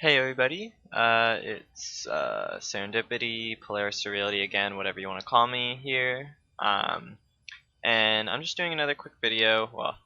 Hey everybody, it's Serendipity, Polaris Reality again, whatever you want to call me here. And I'm just doing another quick video. Well,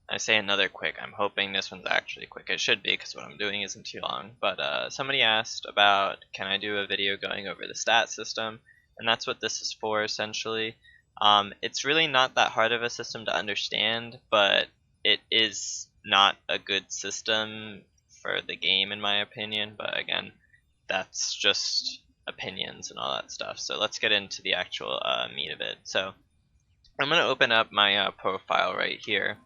I say another quick, I'm hoping this one's actually quick. It should be because what I'm doing isn't too long. But somebody asked about, can I do a video going over the stat system? And that's what this is for essentially. It's really not that hard of a system to understand, but it is not a good system for the game in my opinion, but again, that's just opinions and all that stuff. So let's get into the actual meat of it. So I'm going to open up my profile right here,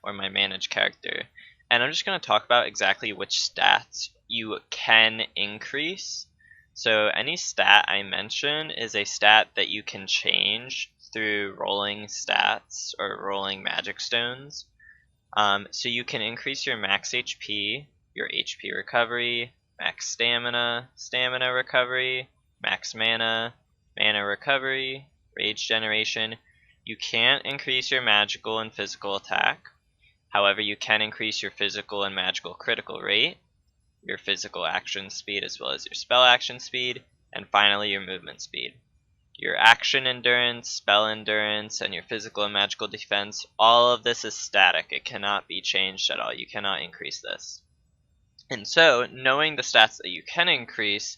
or my manage character, and I'm just going to talk about exactly which stats you can increase. So any stat I mention is a stat that you can change through rolling stats or rolling magic stones. So you can increase your max HP, your HP recovery, max stamina, stamina recovery, max mana, mana recovery, rage generation. You can't increase your magical and physical attack. However, you can increase your physical and magical critical rate, your physical action speed as well as your spell action speed, and finally your movement speed. Your action endurance, spell endurance, and your physical and magical defense, all of this is static. It cannot be changed at all. You cannot increase this. And so, knowing the stats that you can increase,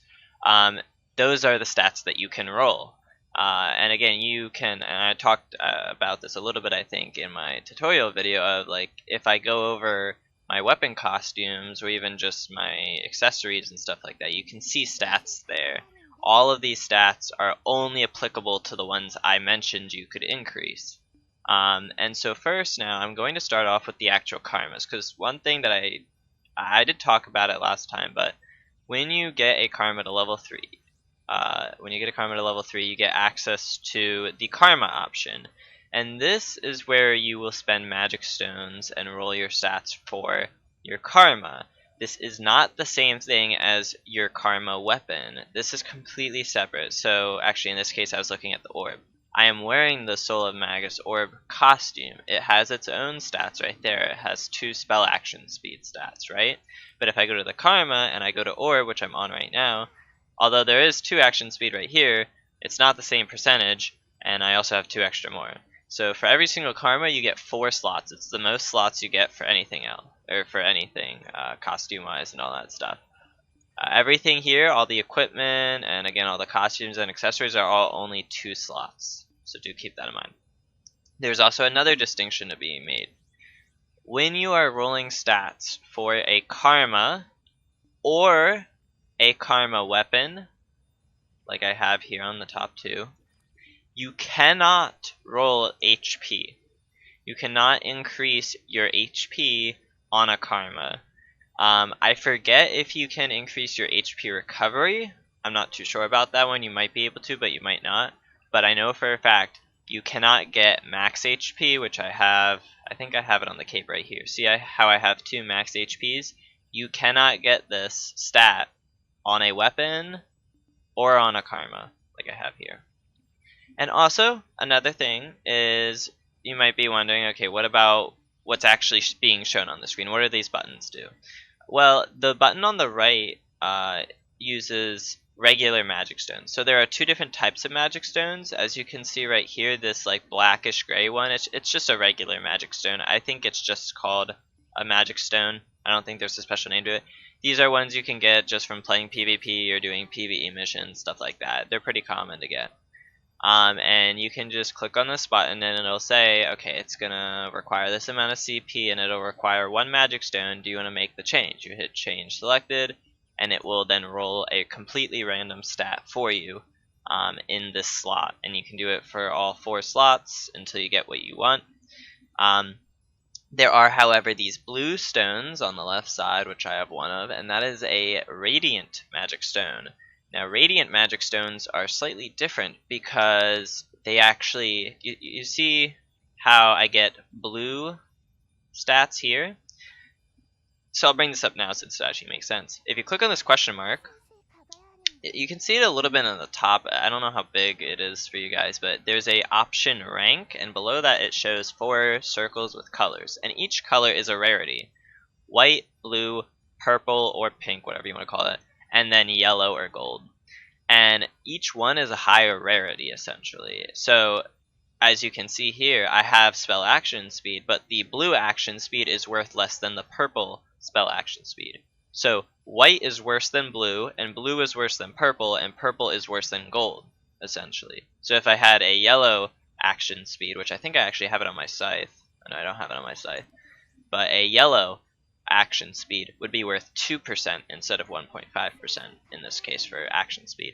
those are the stats that you can roll. And again, you can, and I talked about this a little bit, I think, in my tutorial video of, like, if I go over my weapon costumes or even just my accessories and stuff like that, you can see stats there. All of these stats are only applicable to the ones I mentioned you could increase. And so first now, I'm going to start off with the actual karmas, because one thing that I did talk about it last time, but when you get a karma to level 3, you get access to the karma option. And this is where you will spend magic stones and roll your stats for your karma. This is not the same thing as your karma weapon. This is completely separate. So actually in this case I was looking at the orb. I am wearing the Soul of Magus orb costume. It has its own stats right there. It has 2 spell action speed stats, right? But if I go to the karma and I go to orb, which I'm on right now, although there is 2 action speed right here, it's not the same percentage, and I also have 2 extra more. So for every single karma, you get 4 slots. It's the most slots you get for anything else, or for anything, costume-wise and all that stuff. Everything here, all the equipment, and again, all the costumes and accessories are all only 2 slots. So do keep that in mind. There's also another distinction to be made. When you are rolling stats for a karma, or a karma weapon, like I have here on the top 2, you cannot roll HP. You cannot increase your HP on a karma. I forget if you can increase your HP recovery. I'm not too sure about that one. You might be able to, but you might not. But I know for a fact you cannot get max HP, which I have. I think I have it on the cape right here. See how I have 2 max HPs? You cannot get this stat on a weapon or on a karma, like I have here. And also, another thing is, you might be wondering, okay, what about what's actually being shown on the screen? What do these buttons do? Well, the button on the right uses regular magic stones. So there are 2 different types of magic stones. As you can see right here, this like blackish gray one, it's just a regular magic stone. I think it's just called a magic stone. I don't think there's a special name to it. These are ones you can get just from playing PvP or doing PvE missions, stuff like that. They're pretty common to get. And you can just click on this button and it'll say, okay, it's gonna require this amount of CP and it'll require 1 magic stone. Do you want to make the change? You hit change selected and it will then roll a completely random stat for you in this slot, and you can do it for all 4 slots until you get what you want. There are, however, these blue stones on the left side, which I have 1 of, and that is a radiant magic stone. Now, radiant magic stones are slightly different because they actually, you see how I get blue stats here? So I'll bring this up now since it actually makes sense. If you click on this question mark, you can see it a little bit on the top. I don't know how big it is for you guys, but there's a option rank, and below that it shows 4 circles with colors, and each color is a rarity. White, blue, purple or pink, whatever you want to call it, and then yellow or gold. And each one is a higher rarity, essentially. So as you can see here, I have spell action speed, but the blue action speed is worth less than the purple spell action speed. So white is worse than blue, and blue is worse than purple, and purple is worse than gold, essentially. So if I had a yellow action speed, which I think I actually have it on my scythe. No, I don't have it on my scythe. But a yellow action speed would be worth 2% instead of 1.5% in this case for action speed.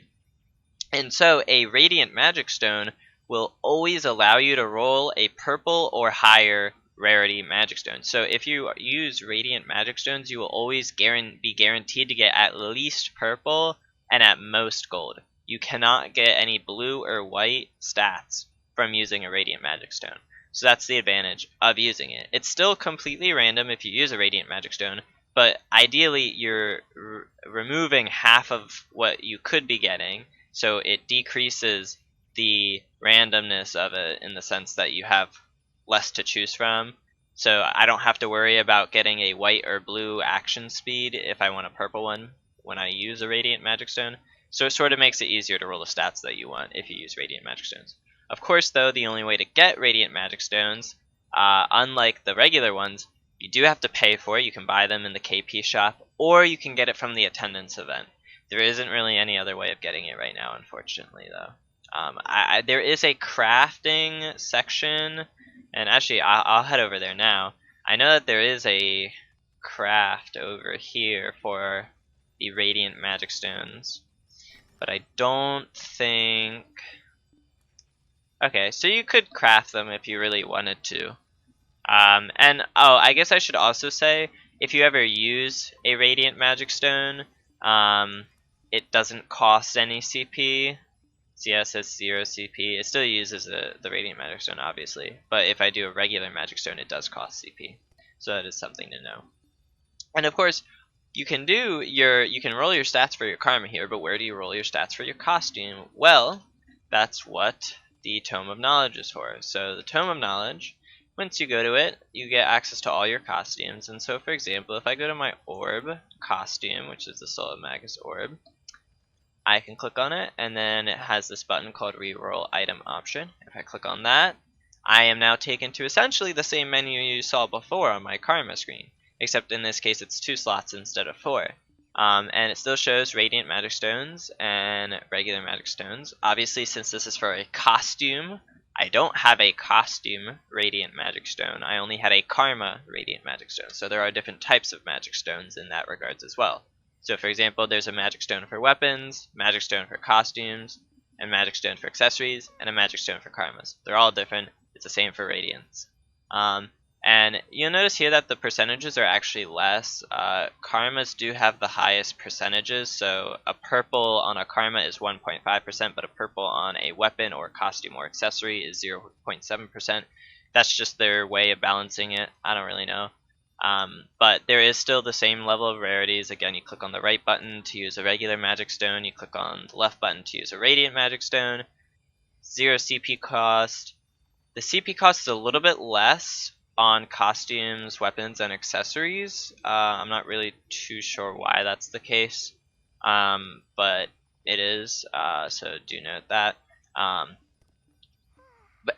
And so a Radiant Magic Stone will always allow you to roll a purple or higher rarity Magic Stone. So if you use Radiant Magic Stones, you will always be guaranteed to get at least purple and at most gold. You cannot get any blue or white stats from using a Radiant Magic Stone. So that's the advantage of using it. It's still completely random if you use a Radiant Magic Stone, but ideally you're removing half of what you could be getting, so it decreases the randomness of it in the sense that you have less to choose from. So I don't have to worry about getting a white or blue action speed if I want a purple one when I use a Radiant Magic Stone. So it sort of makes it easier to roll the stats that you want if you use Radiant Magic Stones. Of course, though, the only way to get Radiant Magic Stones, unlike the regular ones, you do have to pay for it. You can buy them in the KP shop, or you can get it from the attendance event. There isn't really any other way of getting it right now, unfortunately, though. There is a crafting section, and actually, I'll head over there now. I know that there is a craft over here for the Radiant Magic Stones, but I don't think... Okay, so you could craft them if you really wanted to. I guess I should also say, if you ever use a Radiant Magic Stone, it doesn't cost any CP. See, it says 0 CP. It still uses the Radiant Magic Stone, obviously, but if I do a regular Magic Stone, it does cost CP. So that is something to know. And of course, you can roll your stats for your karma here, but where do you roll your stats for your costume? Well, that's what the Tome of Knowledge is for. So the Tome of Knowledge, once you go to it, you get access to all your costumes. And so, for example, if I go to my orb costume, which is the Soul of Magus orb, I can click on it, and then it has this button called Reroll Item Option. If I click on that, I am now taken to essentially the same menu you saw before on my karma screen, except in this case it's 2 slots instead of 4. And it still shows Radiant Magic Stones and regular Magic Stones. Obviously, since this is for a costume, I don't have a costume Radiant Magic Stone. I only had a Karma Radiant Magic Stone. So there are different types of Magic Stones in that regards as well. So for example, there's a Magic Stone for weapons, Magic Stone for costumes, and Magic Stone for accessories, and a Magic Stone for Karmas. They're all different. It's the same for Radiants. And you'll notice here that the percentages are actually less. Karmas do have the highest percentages, so a purple on a Karma is 1.5%, but a purple on a weapon or costume or accessory is 0.7%. That's just their way of balancing it. I don't really know. But there is still the same level of rarities. Again, you click on the right button to use a regular Magic Stone, you click on the left button to use a Radiant Magic Stone. 0 CP cost. The CP cost is a little bit less on costumes, weapons, and accessories. I'm not really too sure why that's the case, but it is, so do note that.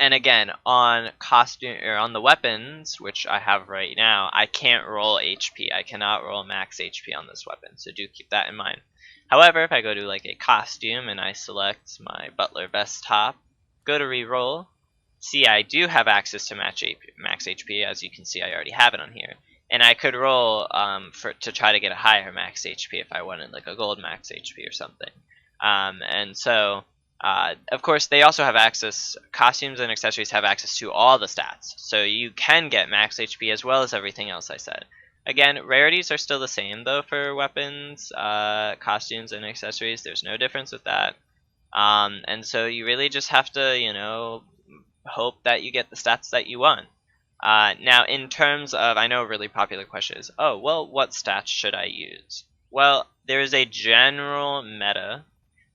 And again, on costume or on the weapons, which I have right now, I can't roll HP. I cannot roll max HP on this weapon, so do keep that in mind. However, if I go to like a costume and I select my Butler Vest top, go to reroll, see I do have access to max HP. As you can see, I already have it on here, and I could roll to try to get a higher max HP if I wanted like a gold max HP or something. And so. Of course, they also have access, costumes and accessories have access to all the stats, so you can get max HP as well as everything else I said. Again, rarities are still the same though for weapons, costumes, and accessories. There's no difference with that. And so you really just have to, hope that you get the stats that you want. Now, in terms of, I know a really popular question is, oh, well, what stats should I use? Well, there is a general meta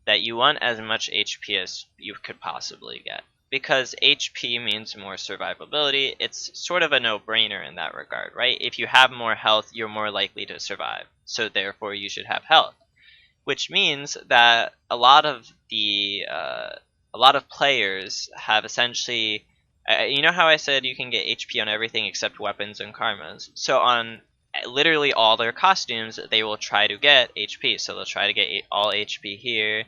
that you want as much HP as you could possibly get. Because HP means more survivability, it's sort of a no-brainer in that regard, right? If you have more health, you're more likely to survive. so therefore you should have health. Which means that a lot of players have essentially, you know how I said you can get HP on everything except weapons and karmas. So on literally all their costumes, they will try to get HP. So they'll try to get all HP here,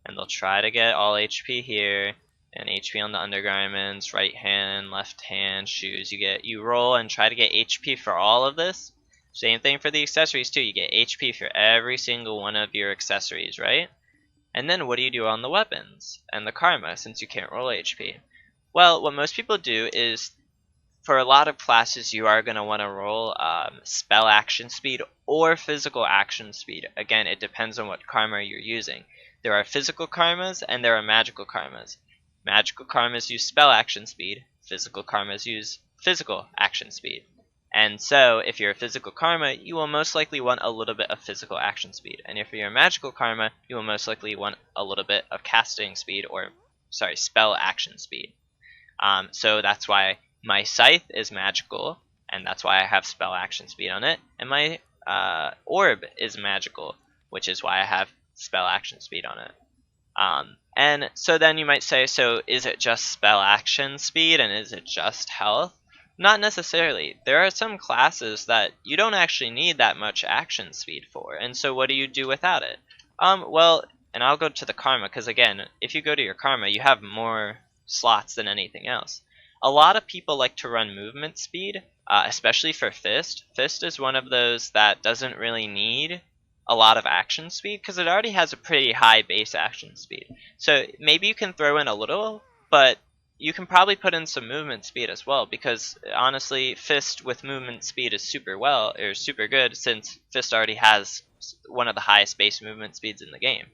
and they'll try to get all HP here, and HP on the undergarments, right hand, left hand, shoes. You roll and try to get HP for all of this. Same thing for the accessories too. You get HP for every single one of your accessories, right? And then what do you do on the weapons and the karma since you can't roll HP? Well, what most people do is, for a lot of classes, you are going to want to roll spell action speed or physical action speed. Again, it depends on what karma you're using. There are physical karmas and there are magical karmas. Magical karmas use spell action speed. Physical karmas use physical action speed. And so, if you're a physical karma, you will most likely want a little bit of physical action speed. And if you're a magical karma, you will most likely want a little bit of casting speed, or, sorry, spell action speed. So that's why my scythe is magical, and that's why I have spell action speed on it. And my orb is magical, which is why I have spell action speed on it. And so then you might say, so is it just spell action speed, and is it just health? Not necessarily. There are some classes that you don't actually need that much action speed for, and so what do you do without it? Well, and I'll go to the karma, because again, if you go to your karma, you have more slots than anything else. A lot of people like to run movement speed, especially for Fist. Fist is one of those that doesn't really need a lot of action speed, because it already has a pretty high base action speed. So maybe you can throw in a little, but you can probably put in some movement speed as well, because honestly, Fist with movement speed is super good, since Fist already has one of the highest base movement speeds in the game.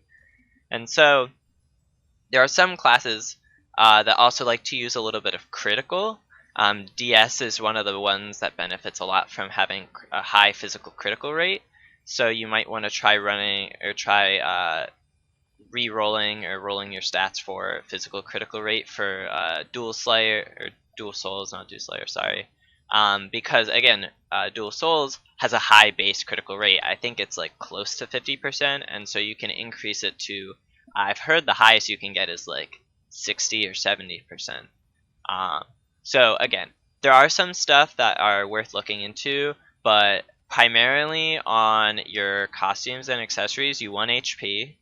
And so there are some classes that also like to use a little bit of critical. DS is one of the ones that benefits a lot from having a high physical critical rate. So you might want to try running or try re-rolling or rolling your stats for physical critical rate for Dual Slayer, or Dual Souls, not Dual Slayer, sorry. Because again, Dual Souls has a high base critical rate. I think it's like close to 50%, and so you can increase it to, I've heard the highest you can get is like 60 or 70%. So again, there are some stuff that are worth looking into, but primarily on your costumes and accessories, you want HP.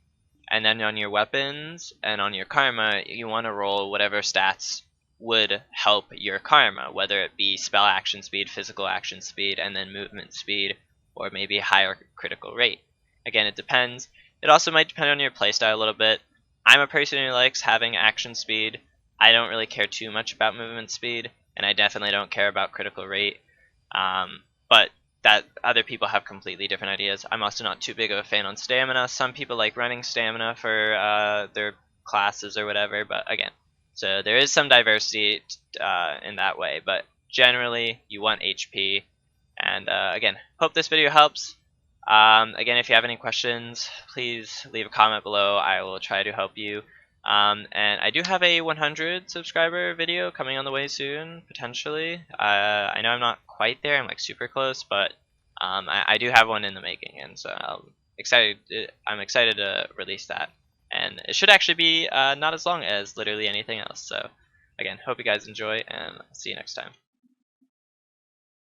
And then on your weapons and on your karma, you want to roll whatever stats would help your karma, whether it be spell action speed, physical action speed, and then movement speed, or maybe a higher critical rate. Again, it depends. It also might depend on your playstyle a little bit. I'm a person who likes having action speed. I don't really care too much about movement speed, and I definitely don't care about critical rate. But that other people have completely different ideas. I'm also not too big of a fan on stamina. Some people like running stamina for their classes or whatever, but again, so there is some diversity in that way, but generally you want HP. And again, hope this video helps. Again, if you have any questions, please leave a comment below. I will try to help you. And I do have a 100 subscriber video coming on the way soon, potentially. I know I'm not quite there, I'm like super close, but I do have one in the making, and so I'm excited to release that. And it should actually be not as long as literally anything else. So again, hope you guys enjoy, and see you next time.